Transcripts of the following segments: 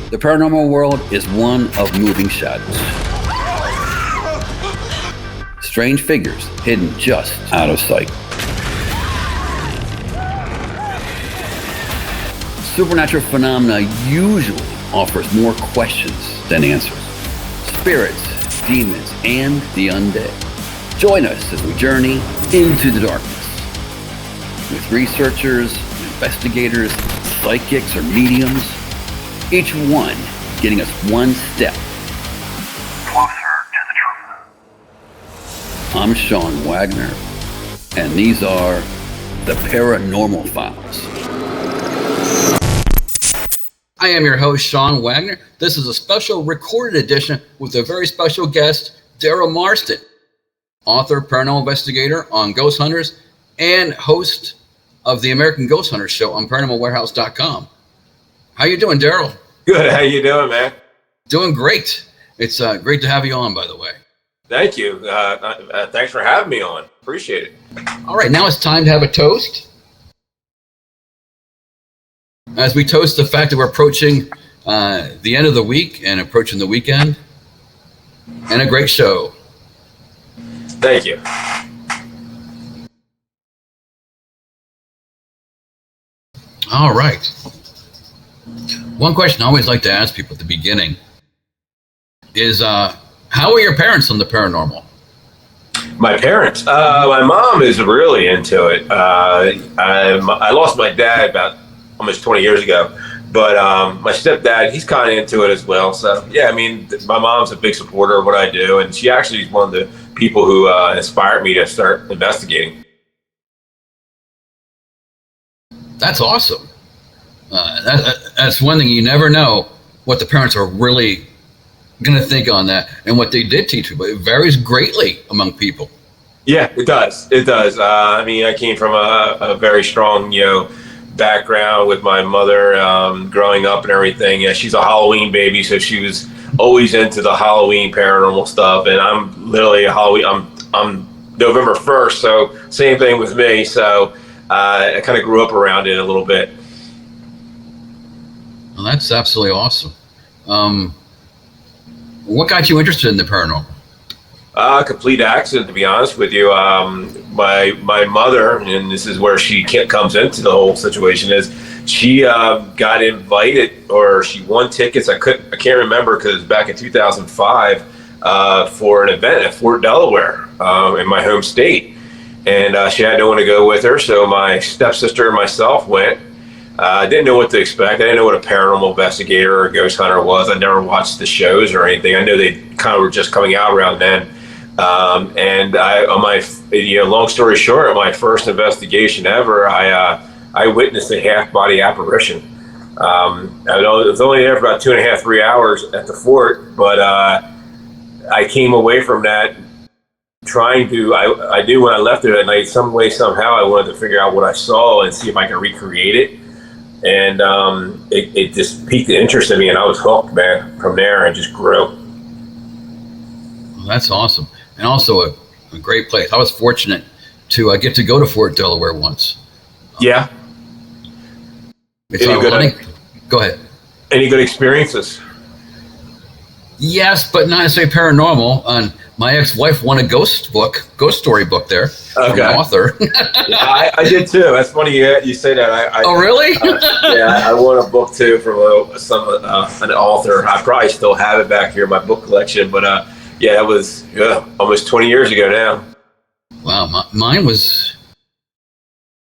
The paranormal world is one of moving shadows. Strange figures hidden just out of sight. Supernatural phenomena usually offers more questions than answers. Spirits, demons, and the undead. Join us as we journey into the darkness. With researchers, investigators, psychics, or mediums, each one getting us one step closer to the truth. I'm Sean Wagner, and these are the Paranormal Files. I am your host, Sean Wagner. This is a special recorded edition with a very special guest, Daryl Marston, author, paranormal investigator on GhostHunters, and host of the American Ghost Hunters show on ParanormalWarehouse.com. How you doing, Daryl? Good. How you doing, man? Doing great. It's great to have you on, by the way. Thank you. Thanks for having me on. Appreciate it. All right, now it's time to have a toast. As we toast the fact that we're approaching the end of the week and approaching the weekend, and a great show. Thank you. All right. One question I always like to ask people at the beginning is, how were your parents on the paranormal? My parents? My mom is really into it. I lost my dad about almost 20 years ago, but my stepdad, he's kind of into it as well. So, yeah, I mean, my mom's a big supporter of what I do, and she actually is one of the people who inspired me to start investigating. That's awesome. That's one thing, you never know what the parents are really going to think on that and what they did teach people. It varies greatly among people. Yeah, it does. It does. I mean, I came from a very strong, background with my mother growing up and everything. Yeah, she's a Halloween baby, so she was always into the Halloween paranormal stuff. And I'm literally a Halloween. I'm November 1st, so same thing with me. So I kind of grew up around it a little bit. Well, that's absolutely awesome. What got you interested in the paranormal? Complete accident, to be honest with you. My mother, and this is where she comes into the whole situation, is she got invited, or she won tickets. I can't remember because it was back in 2005 for an event at Fort Delaware in my home state, and she had no one to go with her. So my stepsister and myself went. I didn't know what to expect. I didn't know what a paranormal investigator or a ghost hunter was. I never watched the shows or anything. I know they kind of were just coming out around then. And long story short, my first investigation ever, I witnessed a half-body apparition. I was only there for about 2.5, 3 hours at the fort, but I came away from that trying to. I knew when I left it at night, some way, somehow, I wanted to figure out what I saw and see if I could recreate it. And it just piqued the interest in me, and I was hooked, man, from there, and just grew. Well, that's awesome. And also a great place. I was fortunate to get to go to Fort Delaware once. Yeah. Go ahead. Any good experiences? Yes, but not necessarily paranormal. My ex-wife won a ghost story book there. Okay. From an author. Yeah, I did too. That's funny you say that. Oh, really? Yeah, I won a book too from an author. I probably still have it back here in my book collection, but yeah, that was almost 20 years ago now. Wow, mine was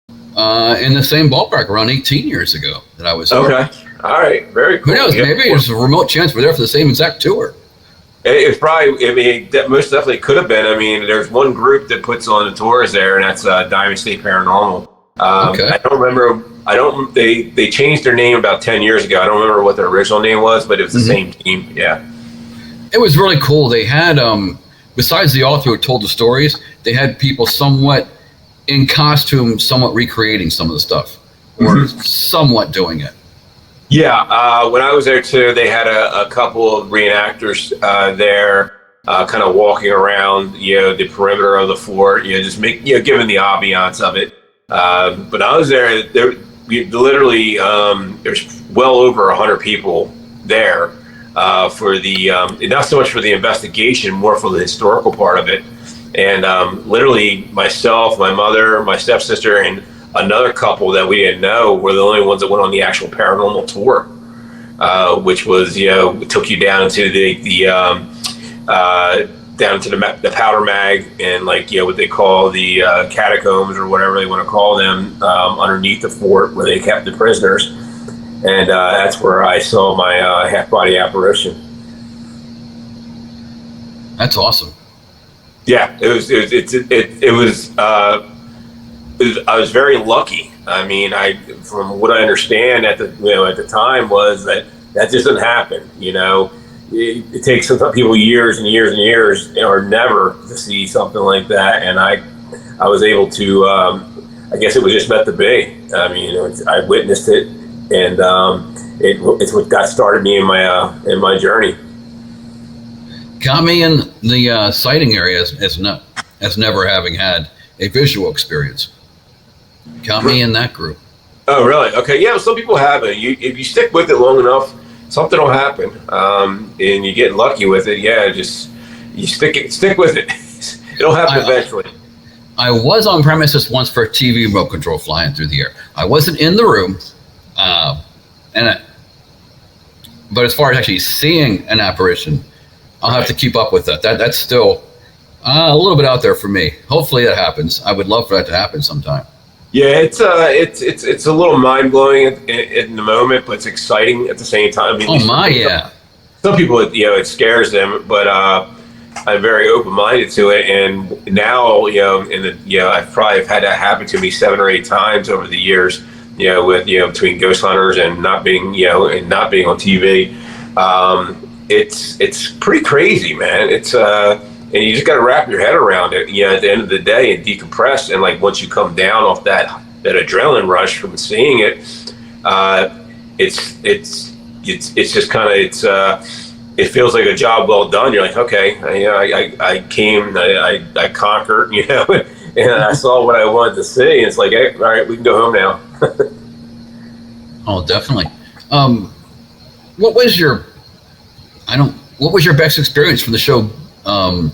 in the same ballpark, around 18 years ago that I was there. Okay, all right, very cool. Who knows, maybe there's a remote chance we're there for the same exact tour. It's probably, I mean, that most definitely could have been. I mean, there's one group that puts on the tours there, and that's Diamond State Paranormal. Okay. I don't remember, they changed their name about 10 years ago. I don't remember what their original name was, but it was the same team, yeah. It was really cool. They had, besides the author who told the stories, they had people somewhat in costume, somewhat recreating some of the stuff, or somewhat doing it. Yeah, when I was there too, they had a couple of reenactors there, kind of walking around, the perimeter of the fort, just given the ambiance of it. But I was there literally, there's well over 100 people there for the not so much for the investigation, more for the historical part of it. And literally myself, my mother, my stepsister, and another couple that we didn't know were the only ones that went on the actual paranormal tour, which was, took you down to the powder mag and what they call the catacombs or whatever they want to call them, underneath the fort where they kept the prisoners. And that's where I saw my half-body apparition. That's awesome. Yeah, it was. I was very lucky. I mean, from what I understand at the time was that just doesn't happen. It takes some people years and years and years, or never, to see something like that. And I was able to. I guess it was just meant to be. I mean, I witnessed it, and it's what got started me in my journey. Got me in the sighting area as never having had a visual experience. Got me in that group. Oh, really? Okay. Yeah. Some people have it. If you stick with it long enough, something will happen, and you get lucky with it. Yeah, just you stick with it. It'll happen eventually. I was on premises once for a TV remote control flying through the air. I wasn't in the room, but as far as actually seeing an apparition, I'll have to keep up with that. That's still a little bit out there for me. Hopefully that happens. I would love for that to happen sometime. Yeah, it's a little mind blowing in the moment, but it's exciting at the same time. I mean, yeah. Some people, it scares them, but I'm very open minded to it. And now, I've probably had that happen to me 7 or 8 times over the years. With between Ghost Hunters and not being on TV. It's pretty crazy, man. It's and you just got to wrap your head around it, at the end of the day, and decompress. And once you come down off that adrenaline rush from seeing it, it's just kind of it feels like a job well done. You're like, okay, I came, I conquered, and I saw what I wanted to see. And it's like, hey, all right, we can go home now. Oh, definitely. What was your best experience from the show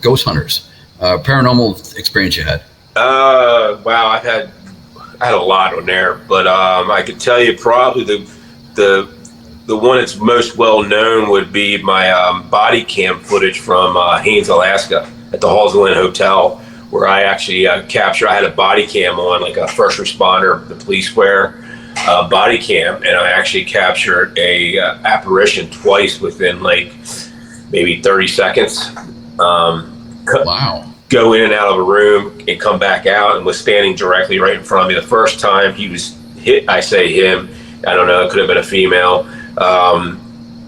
Ghost Hunters? Paranormal experience you had? Wow, I had a lot on there, but I could tell you probably the one that's most well known would be my body cam footage from Haines, Alaska, at the Halls Inn Hotel, where I actually I had a body cam on, like a first responder, the police wear body cam, and I actually captured a apparition twice within maybe 30 seconds. Wow. Go in and out of a room and come back out, and was standing directly right in front of me. The first time he was hit, I say him, I don't know, it could have been a female,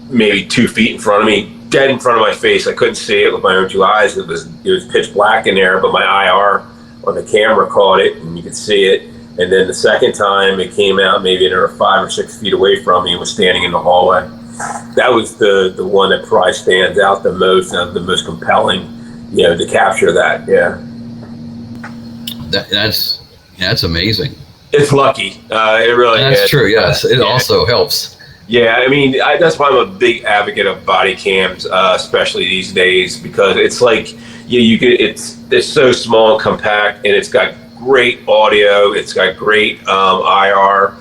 maybe 2 feet in front of me, dead in front of my face. I couldn't see it with my own 2 eyes. It was pitch black in there, but my IR on the camera caught it, and you could see it. And then the second time it came out, maybe they were 5 or 6 feet away from me and was standing in the hallway. That was the one that probably stands out the most, the most compelling, to capture that. Yeah. That's amazing. It's lucky. It really is. That's true. Yes. It also helps. Yeah. I mean, that's why I'm a big advocate of body cams, especially these days, because it's like, it's so small and compact, and it's got great audio. It's got great IR,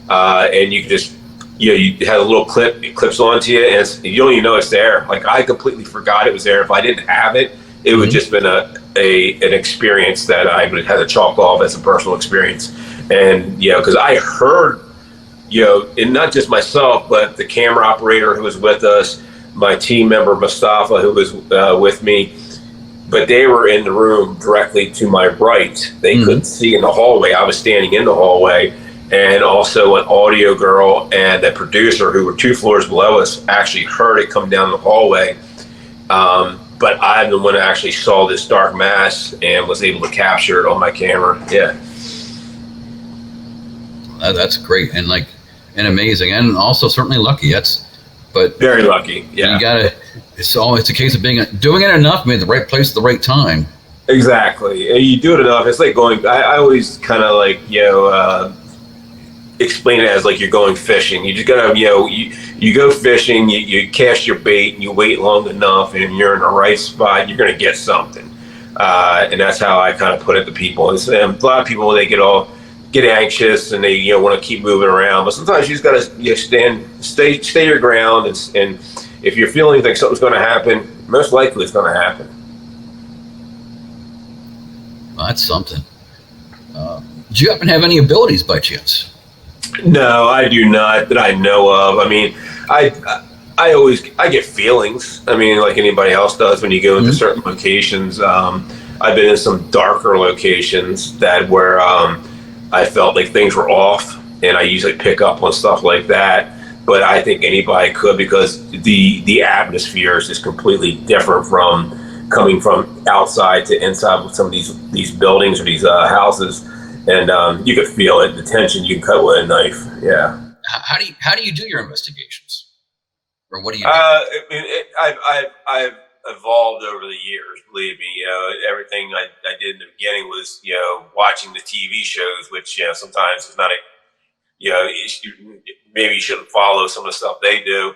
and you can just, you have a little clip, it clips onto you, and you don't even know it's there. Like, I completely forgot it was there. If I didn't have it, it would just been an experience that I would have to chalk off as a personal experience. And because I heard, and not just myself, but the camera operator who was with us, my team member Mustafa, who was with me, but they were in the room directly to my right. They couldn't see in the hallway. I was standing in the hallway. And also an audio girl and a producer who were 2 floors below us actually heard it come down the hallway. But I'm the one that actually saw this dark mass and was able to capture it on my camera. Yeah. That's great. And amazing. And also certainly lucky. But very lucky. Yeah. It's a case of doing it enough, the right place at the right time. Exactly. And you do it enough. It's like I always kind of explain it as like you're going fishing. You just gotta, you go fishing, you cast your bait, and you wait long enough, and you're in the right spot, you're gonna get something. And that's how I kind of put it to people. A lot of people, they get anxious and they want to keep moving around, but sometimes you just gotta stay your ground, and if you're feeling like something's going to happen, most likely it's going to happen. Well, that's something. Do you happen to have any abilities by chance? No, I do not, that I know of. I mean, I get feelings. I mean, like anybody else does when you go into certain locations. I've been in some darker locations where I felt like things were off, and I usually pick up on stuff like that. But I think anybody could, because the atmosphere is just completely different from coming from outside to inside with some of these buildings or these houses, and you could feel it. The tension you can cut with a knife. Yeah. How do you do your investigations, or what do you do? I've evolved over the years. Believe me, everything I did in the beginning was watching the TV shows, which sometimes is not a maybe you shouldn't follow some of the stuff they do,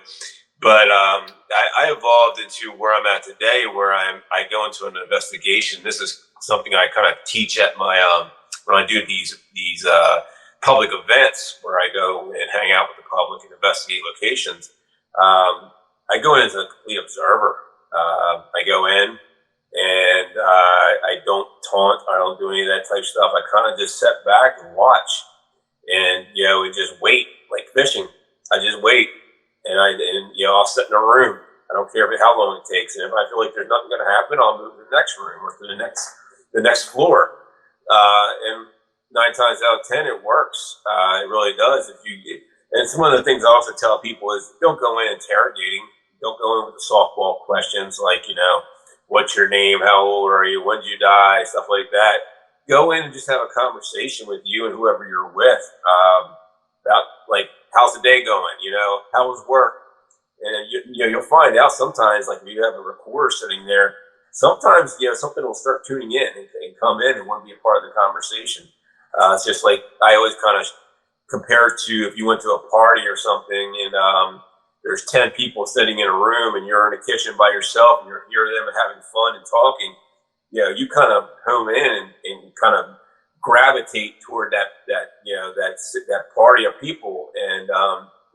but I evolved into where I'm at today, where I go into an investigation. This is something I kind of teach at my when I do these public events where I go and hang out with the public and investigate locations. I go in as a complete observer. I go in and I don't taunt. I don't do any of that type of stuff. I kind of just sit back and watch. And and just wait, like fishing. I just wait, and I'll sit in a room. I don't care how long it takes. And if I feel like there's nothing going to happen, I'll move to the next room or to the next floor. And 9 times out of 10, it works. It really does. And it's one of the things I also tell people is don't go in interrogating. Don't go in with the softball questions like what's your name, how old are you, when did you die, stuff like that. Go in and just have a conversation with you and whoever you're with about like how's the day going, how was work, and you'll find out sometimes, like if you have a recorder sitting there, sometimes something will start tuning in and come in and want to be a part of the conversation. It's just like I always kind of compare it to if you went to a party or something and there's 10 people sitting in a room and you're in a kitchen by yourself and you're hearing them having fun and talking. You kind of home in and kind of gravitate toward that party of people, and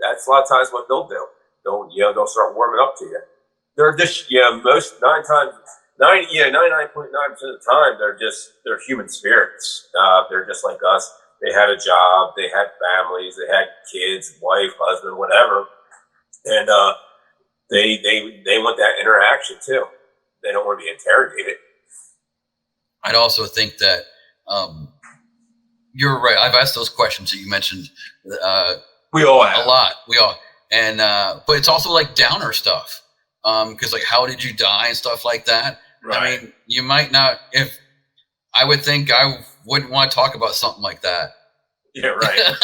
that's a lot of times what they'll do. They'll start warming up to you. They're just 99.9% of the time they're human spirits. They're just like us. They had a job, they had families, they had kids, wife, husband, whatever, and they want that interaction too. They don't want to be interrogated. I'd also think that you're right. I've asked those questions that you mentioned. We all have a lot. We all, and but it's also like downer stuff, because like how did you die and stuff like that. Right. I mean, you might not. If I would think I wouldn't want to talk about something like that. Yeah, right.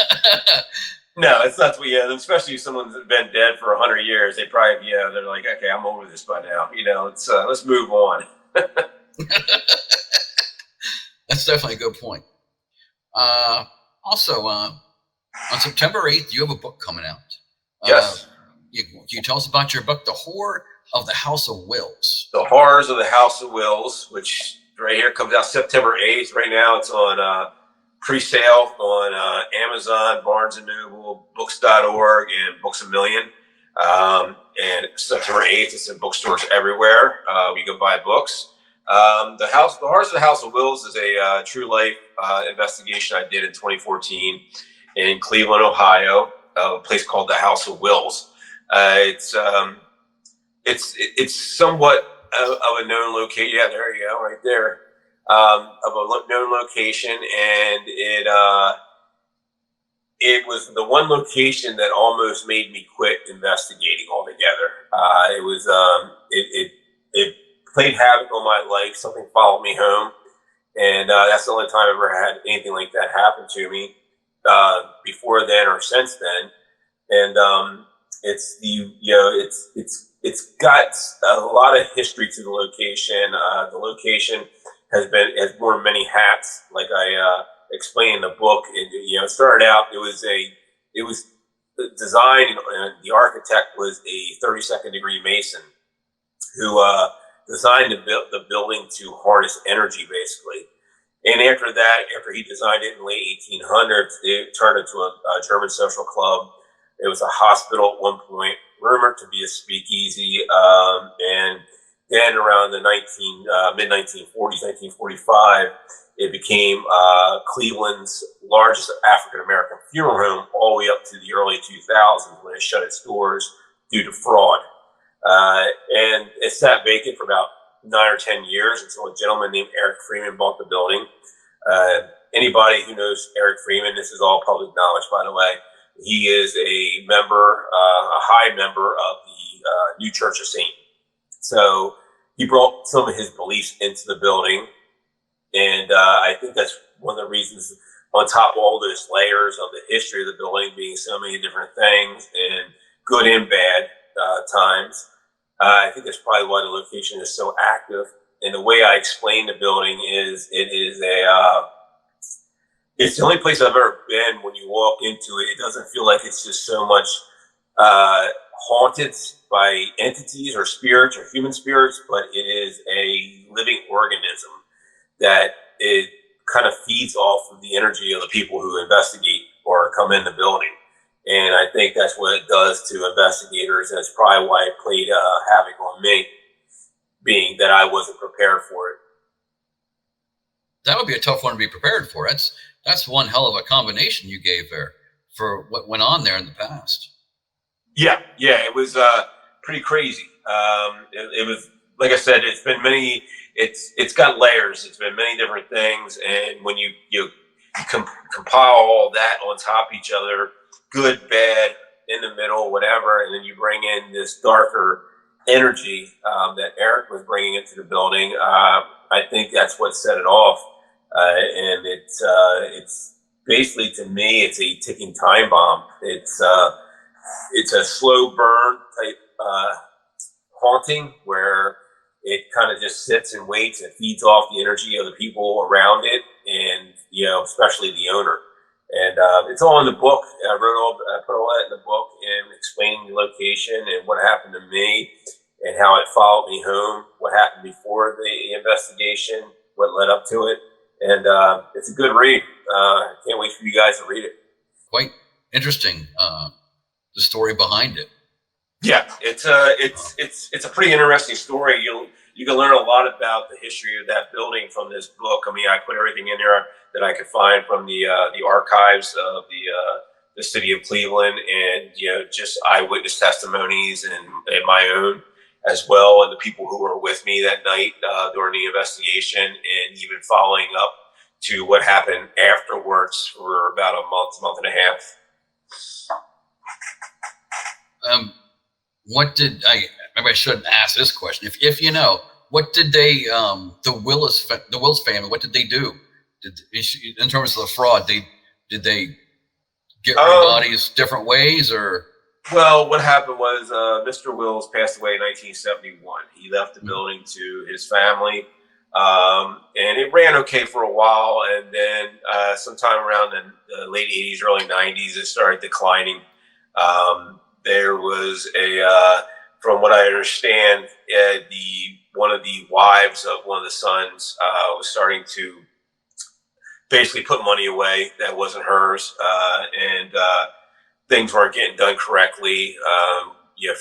No, it's not. Especially if someone's been dead for 100 years, they probably they're like, okay, I'm over this by now. Let's move on. That's definitely a good point. Also, on September 8th, you have a book coming out. Yes. Can you tell us about your book, The Horror of the House of Wills? The Horrors of the House of Wills, which right here comes out September 8th. Right now it's on pre-sale on Amazon, Barnes & Noble, Books.org, and Books A Million. And September 8th, it's in bookstores everywhere. You can buy books. The Horrors of the House of Wills is a true life investigation I did in 2014 in Cleveland, Ohio, a place called the House of Wills. It's somewhat of a known location. Yeah, there you go, right there. Of a known location, and it was the one location that almost made me quit investigating altogether. It played havoc on my life. Something followed me home, and that's the only time I've ever had anything like that happen to me before then or since then. And it's got a lot of history to the location. The location has worn many hats. Like explain in the book. It started out. It was designed, and the architect was a 32nd degree Mason who designed the building to harness energy, basically. And after that, after he designed it in the late 1800s, it turned into a German social club. It was a hospital at one point, rumored to be a speakeasy. And then around the mid-1940s, 1945, it became Cleveland's largest African-American funeral home all the way up to the early 2000s when it shut its doors due to fraud. And it sat vacant for about 9 or 10 years until a gentleman named Eric Freeman bought the building. Anybody who knows Eric Freeman, this is all public knowledge, by the way. He is a member, a high member of the New Church of Satan. So he brought some of his beliefs into the building. And I think that's one of the reasons, on top of all those layers of the history of the building being so many different things and good and bad times, I think that's probably why the location is so active. And the way I explain the building is it's the only place I've ever been when you walk into it. It doesn't feel like it's just so much haunted by entities or spirits or human spirits, but it is a living organism that it kind of feeds off of the energy of the people who investigate or come in the building. And I think that's what it does to investigators. And that's probably why it played havoc on me, being that I wasn't prepared for it. That would be a tough one to be prepared for. That's one hell of a combination you gave there for what went on there in the past. Yeah, it was pretty crazy. It was, like I said, it's been many. It's got layers. It's been many different things, and when you compile all that on top of each other, good, bad, in the middle, whatever, and then you bring in this darker energy that Eric was bringing into the building. I think that's what set it off, and it's basically, to me, it's a ticking time bomb. It's a slow burn type haunting where it kind of just sits and waits and feeds off the energy of the people around it, and especially the owner. And it's all in the book. I put all that in the book and explaining the location and what happened to me and how it followed me home, what happened before the investigation, what led up to it. And it's a good read. I can't wait for you guys to read it. Quite interesting, the story behind it. Yeah, it's a pretty interesting story. You can learn a lot about the history of that building from this book. I mean, I put everything in there that I could find from the archives of the city of Cleveland, and just eyewitness testimonies and my own as well, and the people who were with me that night during the investigation, and even following up to what happened afterwards for about a month and a half. What did maybe I shouldn't ask this question. If you know, what did they, the Wills family, what did they do? In terms of the fraud, did they get rid of bodies different ways, or? Well, what happened was Mr. Wills passed away in 1971. He left the building to his family, and it ran okay for a while. And then sometime around the late 80s, early 90s, it started declining. There was from what I understand, one of the wives of one of the sons was starting to basically put money away that wasn't hers, and things weren't getting done correctly.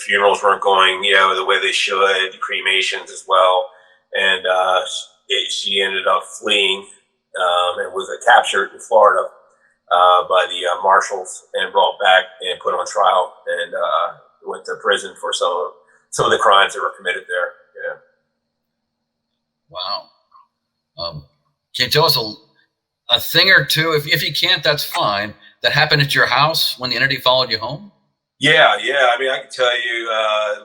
Funerals weren't going, the way they should, cremations as well. And she ended up fleeing and was captured in Florida by the marshals and brought back and put on trial, and went to prison for some of the crimes that were committed there. Yeah. Wow. Can you tell us a thing or two, if you can't, that's fine, that happened at your house when the entity followed you home? Yeah. I mean, I can tell you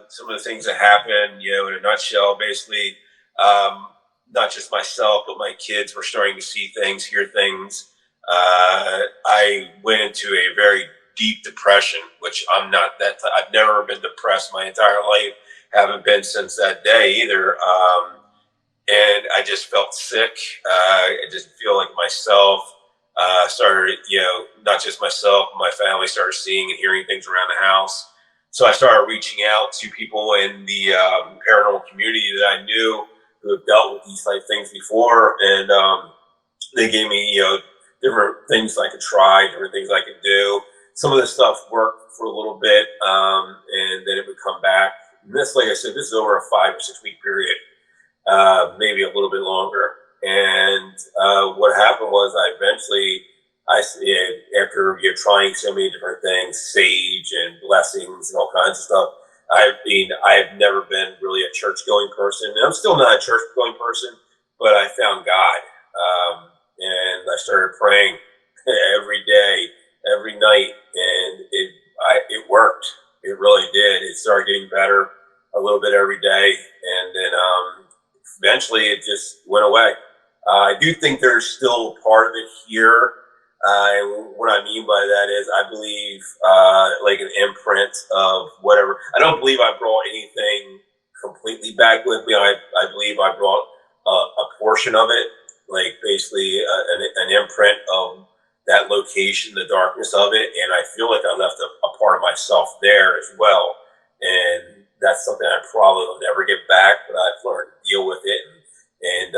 some of the things that happened, in a nutshell. Basically, not just myself, but my kids were starting to see things, hear things. I went into a very deep depression, which I'm not that. I've never been depressed my entire life. Haven't been since that day either. And I just felt sick. I didn't feel like myself. started, not just myself, my family started seeing and hearing things around the house. So I started reaching out to people in the paranormal community that I knew who have dealt with these type things before, and they gave me, different things I could try, different things I could do. Some of this stuff worked for a little bit, and then it would come back. And this, like I said, this is over a 5 or 6 week period, maybe a little bit longer. And what happened was after you're trying so many different things, sage and blessings and all kinds of stuff, I've never been really a church going person, and I'm still not a church going person, but I found God. And I started praying every day, every night, and it worked. It really did. It started getting better a little bit every day, and then eventually it just went away. I do think there's still part of it here. And what I mean by that is I believe like an imprint of whatever. I don't believe I brought anything completely back with me. I believe I brought a portion of it, like basically an imprint of that location, the darkness of it. And I feel like I left a part of myself there as well. And that's something I probably will never get back, but I've learned to deal with it. And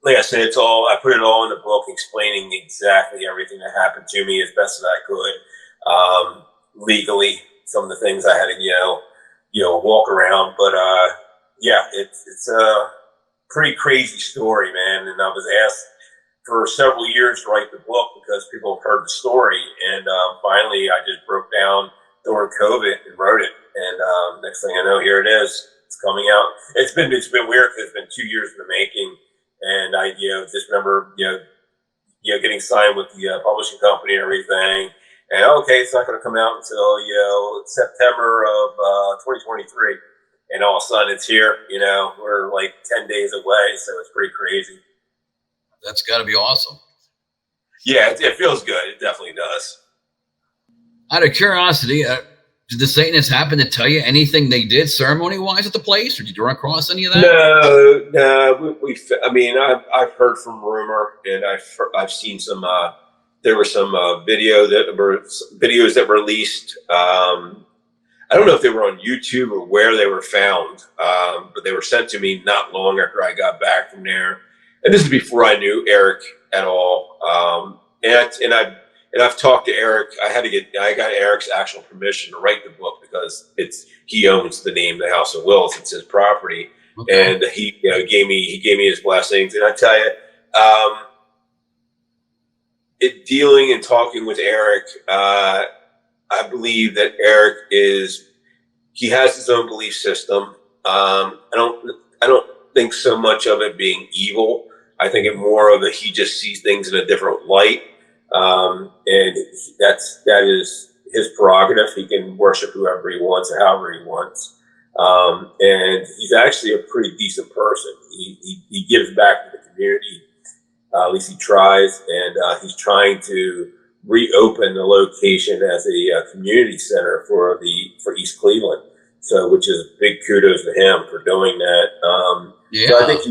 like I said, I put it all in the book, explaining exactly everything that happened to me as best as I could. Legally, some of the things I had to, walk around. But yeah, it's a pretty crazy story, man. And I was asked for several years to write the book because people have heard the story. And finally, I just broke down during COVID and wrote it. And next thing I know, here it is. It's coming out. It's been weird because it's been 2 years in the making. And I, just remember, getting signed with the publishing company and everything. And okay, it's not going to come out until, September of 2023. And all of a sudden it's here, we're like 10 days away. So it's pretty crazy. That's got to be awesome. Yeah, it feels good. It definitely does. Out of curiosity, did the Satanists happen to tell you anything they did ceremony-wise at the place, or did you run across any of that? No. I've heard from rumor, and I've seen some. There were some videos that were released. I don't know if they were on YouTube or where they were found, but they were sent to me not long after I got back from there. And this is before I knew Eric at all. And I've talked to Eric. I got Eric's actual permission to write the book because he owns the name, the House of Wills. It's his property. Okay. And he gave me his blessings. And I tell you, dealing and talking with Eric, I believe that Eric he has his own belief system. I don't think so much of it being evil. I think it more of he just sees things in a different light. And that is his prerogative. He can worship whoever he wants, however he wants. And he's actually a pretty decent person. He gives back to the community. At least he tries, and he's trying to reopen the location as a community center for East Cleveland. So, which is big kudos to him for doing that. Yeah. So I think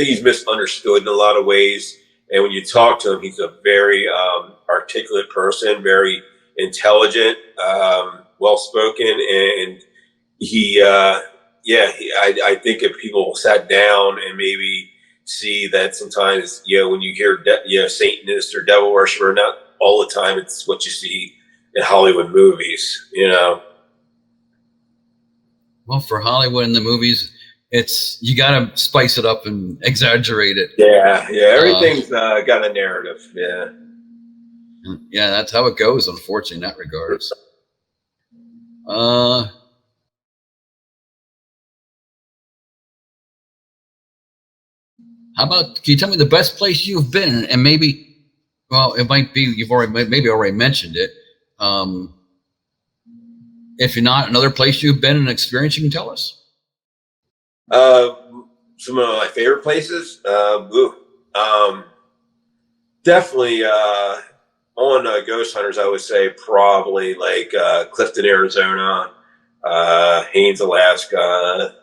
he's misunderstood in a lot of ways. And when you talk to him, he's a very articulate person, very intelligent, well-spoken, and I think if people sat down and maybe see that sometimes, when you hear Satanist or devil worshiper, not all the time it's what you see in Hollywood movies, Well, for Hollywood in the movies, you got to spice it up and exaggerate it. Yeah. Everything's got a narrative. Yeah. Yeah, that's how it goes, unfortunately, in that regards. How about, can you tell me the best place you've been? And maybe, well, it might be, you've already mentioned it. If you're not, another place you've been and experienced, you can tell us. Some of my favorite places, definitely on GhostHunters, I would say probably like Clifton, Arizona, Haines, Alaska,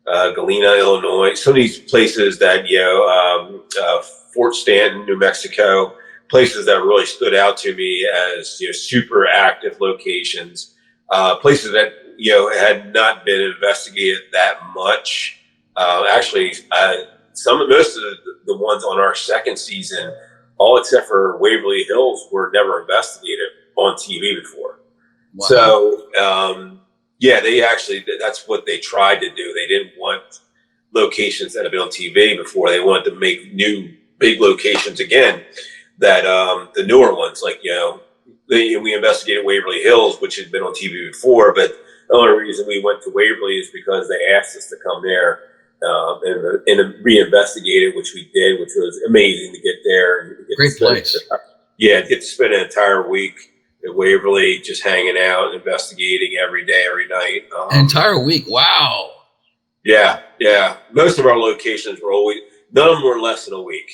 Galena, Illinois. Some of these places that Fort Stanton, New Mexico, places that really stood out to me as, super active locations, places that, had not been investigated that much. Actually, most of the ones on our second season, all except for Waverly Hills, were never investigated on TV before. Wow. So, that's what they tried to do. They didn't want locations that have been on TV before. They wanted to make new big locations again, that the newer ones, like, we investigated Waverly Hills, which had been on TV before, but the only reason we went to Waverly is because they asked us to come there and reinvestigate it, which we did, which was amazing to get there. And great place. Get to spend an entire week at Waverly, just hanging out, investigating every day, every night. An entire week. Wow. Yeah. Most of our locations were always, none of them were less than a week.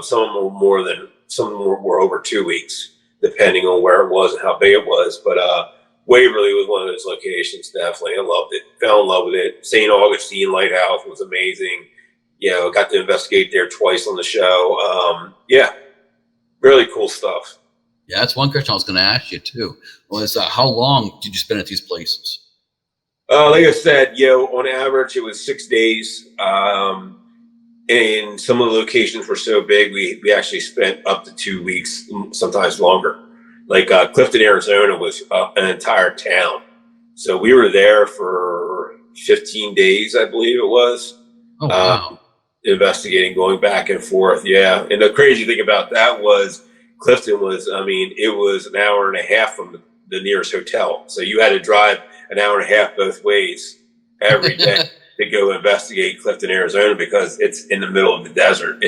Some of them were over 2 weeks, depending on where it was and how big it was. But Waverly was one of those locations, definitely. I loved it. Fell in love with it. St. Augustine Lighthouse was amazing. Got to investigate there twice on the show. Really cool stuff. Yeah, that's one question I was going to ask you too. Was how long did you spend at these places? Like I said, on average, it was 6 days. And some of the locations were so big, we actually spent up to 2 weeks, sometimes longer. Like Clifton, Arizona was an entire town. So we were there for 15 days, I believe it was. Oh, wow. Investigating, going back and forth. Yeah. And the crazy thing about that was Clifton was, it was an hour and a half from the nearest hotel. So you had to drive an hour and a half both ways every day to go investigate Clifton, Arizona, because it's in the middle of the desert.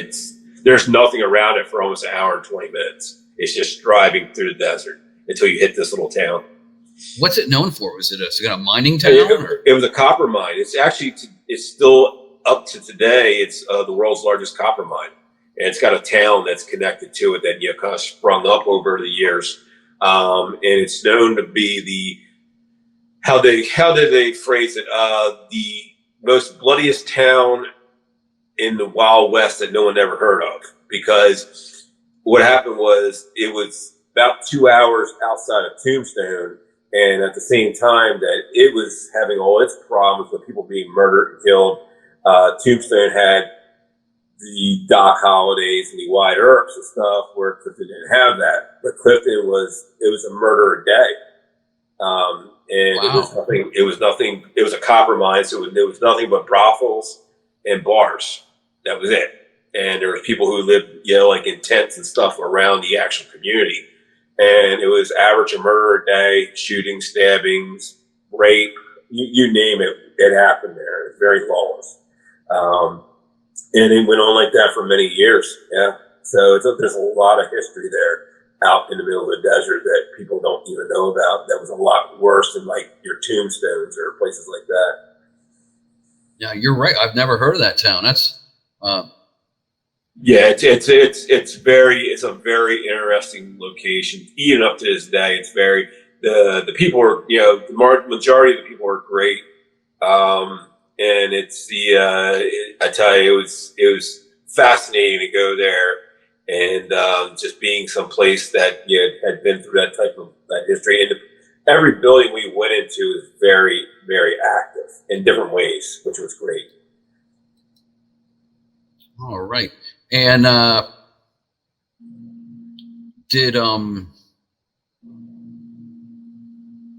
There's nothing around it for almost an hour and 20 minutes. It's just driving through the desert until you hit this little town. What's it known for? Was it a mining town? It was a copper mine. It's actually, it's still up to today. It's the world's largest copper mine. And it's got a town that's connected to it that kind of sprung up over the years. And it's known to be how did they phrase it? The most bloodiest town in the Wild West that no one ever heard of. Because what happened was, it was about 2 hours outside of Tombstone, and at the same time that it was having all its problems with people being murdered and killed, Tombstone had the Doc Hollidays and the Wyatt Earps and stuff, where Clifton didn't have that. But Clifton it was a murder a day. And wow. It was a copper mine, so there was nothing but brothels and bars. That was it. And there were people who lived, like in tents and stuff around the actual community. And it was average a murder a day, shootings, stabbings, rape, you name it, it happened there. It was very lawless. And it went on like that for many years. Yeah. So there's a lot of history there out in the middle of the desert that people don't even know about. That was a lot worse than like your Tombstones or places like that. Yeah, you're right. I've never heard of that town. That's yeah, it's a very interesting location. Even up to this day, it's very the people are the majority of the people are great. And it's I tell you, it was fascinating to go there and just being someplace that had been through that type of that history. And every building we went into is very, very active in different ways, which was great. All right. And did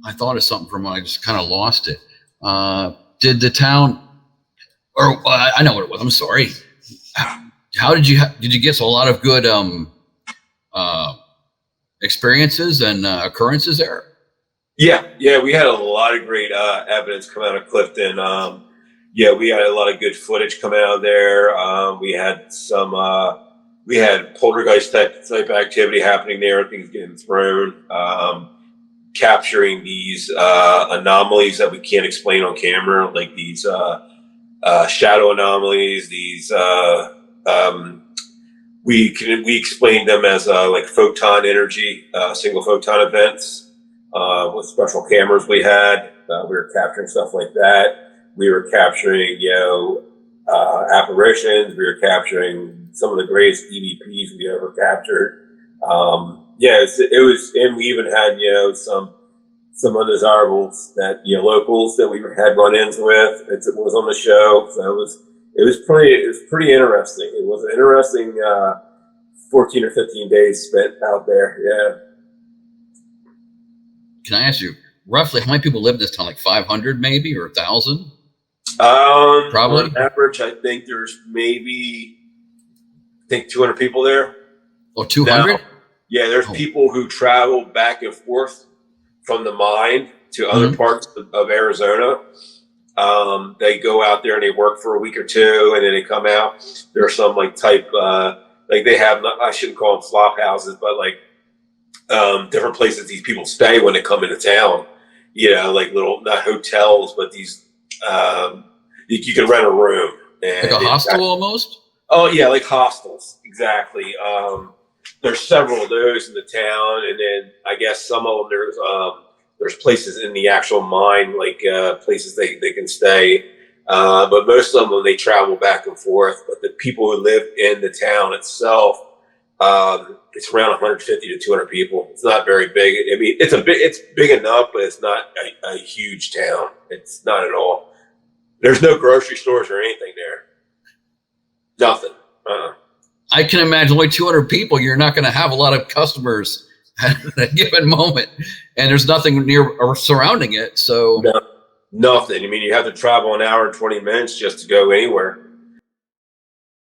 I thought of something from when I just kind of lost it. Did the town, or I know what it was. I'm sorry. How did you get a lot of good experiences and occurrences there? Yeah, we had a lot of great evidence come out of Clifton. We had a lot of good footage come out of there. We had we had poltergeist type activity happening there, things getting thrown, capturing these anomalies that we can't explain on camera, like these shadow anomalies. These we explained them as like photon energy, single photon events with special cameras we had. We were capturing stuff like that. We were capturing, apparitions. We were capturing some of the greatest EVPs we ever captured. it was, and we even had, some undesirables that, locals that we had run-ins with. It was on the show. So it was pretty interesting. It was an interesting, 14 or 15 days spent out there. Yeah. Can I ask you roughly how many people live in this town? Like 500 maybe, or 1,000? Probably. On average, I think there's 200 people there. Oh, 200? Yeah, there's people who travel back and forth from the mine to other parts of Arizona. They go out there and they work for a week or two, and then they come out. There are some like they have, I shouldn't call them flop houses, but like different places these people stay when they come into town. Like little, not hotels, but these, you can rent a room. And like a hostel almost? Oh yeah, like hostels, exactly. There's several of those in the town, and then I guess some of them there's places in the actual mine, like places they can stay. But most of them they travel back and forth. But the people who live in the town itself, it's around 150 to 200 people. It's not very big. I mean, it's big enough, but it's not a huge town. It's not at all. There's no grocery stores or anything there. Nothing. I can imagine only 200 people. You're not going to have a lot of customers at a given moment, and there's nothing near or surrounding it. So no, nothing. I mean, you have to travel an hour and 20 minutes just to go anywhere.